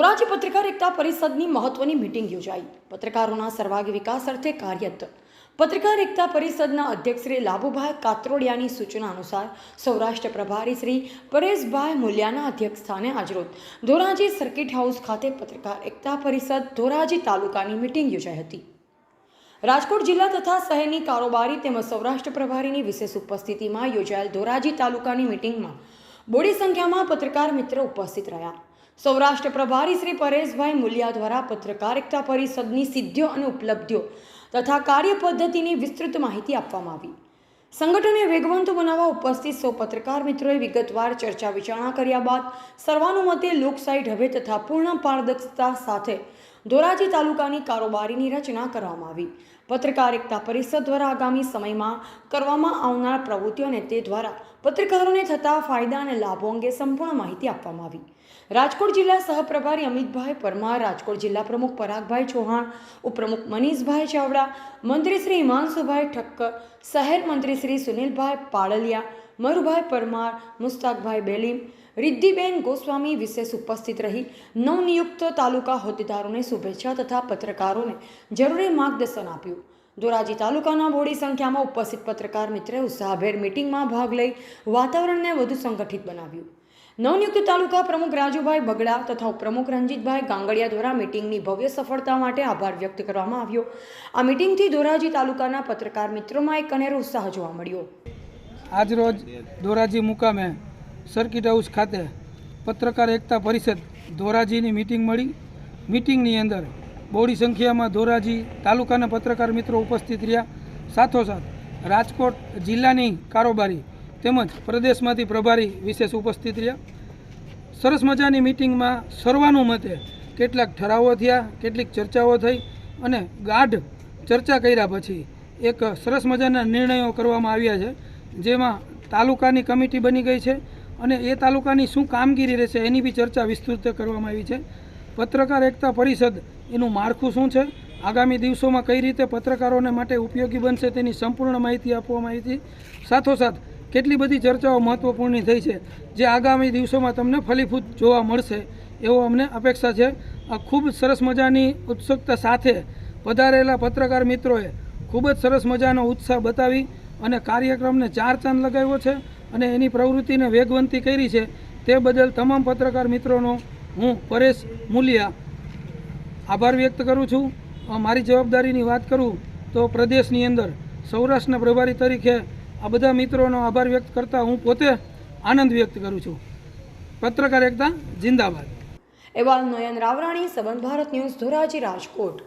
ધોરાજી પત્રકાર એકતા પરિષદની મહત્વની મીટિંગ યોજાઈ। પત્રકારોના સર્વાંગી વિકાસ અર્થે કાર્યરત પત્રકાર એકતા પરિષદના અધ્યક્ષ શ્રી લાભુભાઈ કાત્રોડિયાની સૂચના અનુસાર સૌરાષ્ટ્ર પ્રભારી શ્રી પરેશભાઈ મુલિયાના અધ્યક્ષસ્થાને આજરોજ ધોરાજી સર્કિટ હાઉસ ખાતે પત્રકાર એકતા પરિષદ ધોરાજી તાલુકાની મીટિંગ યોજાઈ હતી। રાજકોટ જિલ્લા તથા શહેરની કારોબારી તેમજ સૌરાષ્ટ્ર પ્રભારીની વિશેષ ઉપસ્થિતિમાં યોજાયેલ ધોરાજી તાલુકાની મીટિંગમાં બોડી સંખ્યામાં પત્રકાર મિત્રો ઉપસ્થિત રહ્યા। સૌરાષ્ટ્ર પ્રભારી શ્રી પરેશભાઈ મુલિયા દ્વારા પત્રકાર એકતા પરિષદની સિદ્ધિઓ અને ઉપલબ્ધિઓ તથા કાર્ય પદ્ધતિની વિસ્તૃત માહિતી આપવામાં આવી। સંગઠનને વેગવંત બનાવવા ઉપસ્થિત સૌ પત્રકાર મિત્રોએ વિગતવાર ચર્ચા વિચારણા કર્યા બાદ સર્વાનુમતે લોકશાહી ઢબે તથા પૂર્ણ પારદર્શિતા સાથે ધોરાજી તાલુકાની કારોબારીની રચના કરવામાં આવી। પત્રકાર એકતા પરિષદ દ્વારા આગામી સમયમાં કરવામાં આવનાર પ્રવૃત્તિઓ અને તે દ્વારા પત્રકારોને થતા ફાયદા અને લાભો અંગે સંપૂર્ણ માહિતી આપવામાં આવી। રાજકોટ જિલ્લા સહપ્રભારી અમિતભાઈ પરમાર, રાજકોટ જિલ્લા પ્રમુખ પરાગભાઈ ચૌહાણ, ઉપપ્રમુખ મનીષભાઈ ચાવડા, મંત્રી શ્રી હિમાંશુભાઈ ઠક્કર, શહેર મંત્રી શ્રી સુનિલભાઈ પાળલિયા, મરુભાઈ પરમાર, મુસ્તાકભાઈ બેલીમ, રિદ્ધિબેન ગોસ્વામી વિશેષ ઉપસ્થિત રહી નવનિયુક્ત તાલુકા હોદ્દેદારોને શુભેચ્છા તથા પત્રકારોને જરૂરી માર્ગદર્શન આપ્યું। ધોરાજી તાલુકાના બોડી સંખ્યામાં ઉપસ્થિત પત્રકાર મિત્રોએ ઉત્સાહભેર મીટિંગમાં ભાગ લઈ વાતાવરણને વધુ સંગઠિત બનાવ્યું। નવનિયુક્ત તાલુકા પ્રમુખ રાજુભાઈ બગડા તથા ઉપપ્રમુખ રંજીતભાઈ ગાંગડિયા દ્વારા મીટિંગની ભવ્ય સફળતા માટે આભાર વ્યક્ત કરવામાં આવ્યો। આ મીટિંગથી ધોરાજી તાલુકાના પત્રકાર મિત્રોમાં એક અનેરો ઉત્સાહ જોવા મળ્યો। આજરોજ ધોરાજી મુકામે સર્કિટ હાઉસ ખાતે પત્રકાર એકતા પરિષદ ધોરાજીની મીટિંગ મળી। મીટિંગની અંદર બહોળી સંખ્યામાં ધોરાજી તાલુકાના પત્રકાર મિત્રો ઉપસ્થિત રહ્યા। સાથોસાથ રાજકોટ જિલ્લાની કારોબારી તેમજ પ્રદેશમાંથી પ્રભારી વિશેષ ઉપસ્થિત રહ્યા। સરસ મજાની મીટિંગમાં સર્વાનુમતે કેટલાક ઠરાવો થયા, કેટલીક ચર્ચાઓ થઈ અને ગાઢ ચર્ચા કર્યા પછી એક સરસ મજાના નિર્ણયો કરવામાં આવ્યા છે, જેમાં તાલુકાની કમિટી બની ગઈ છે અને એ તાલુકાની શું કામગીરી રહેશે એની બી ચર્ચા વિસ્તૃત કરવામાં આવી છે। પત્રકાર એકતા પરિષદ એનું માળખું શું છે, આગામી દિવસોમાં કઈ રીતે પત્રકારોને માટે ઉપયોગી બનશે તેની સંપૂર્ણ માહિતી આપવામાં આવી હતી। સાથોસાથ કેટલી બધી ચર્ચાઓ મહત્ત્વપૂર્ણ થઈ છે, જે આગામી દિવસોમાં તમને ફલીભૂત જોવા મળશે એવો અમને અપેક્ષા છે। આ ખૂબ સરસ મજાની ઉત્સુકતા સાથે પધારેલા પત્રકાર મિત્રોએ ખૂબ જ સરસ મજાનો ઉત્સાહ બતાવી અને કાર્યક્રમને ચાર ચાંદ લગાવ્યો છે અને એની પ્રવૃત્તિને વેગવંતી કરી છે। તે બદલ તમામ પત્રકાર મિત્રોનો હું પરેશ મુલિયા આભાર વ્યક્ત કરું છું। મારી જવાબદારીની વાત કરું તો પ્રદેશની અંદર સૌરાષ્ટ્રના પ્રભારી તરીકે આ બધા મિત્રોનો આભાર વ્યક્ત કરતા હું પોતે આનંદ વ્યક્ત કરું છું। પત્રકાર એકતા જિંદાબાદ। એવા નયન રાવરાણી, સંબંધ ભારત ન્યૂઝ, ધોરાજી, રાજકોટ।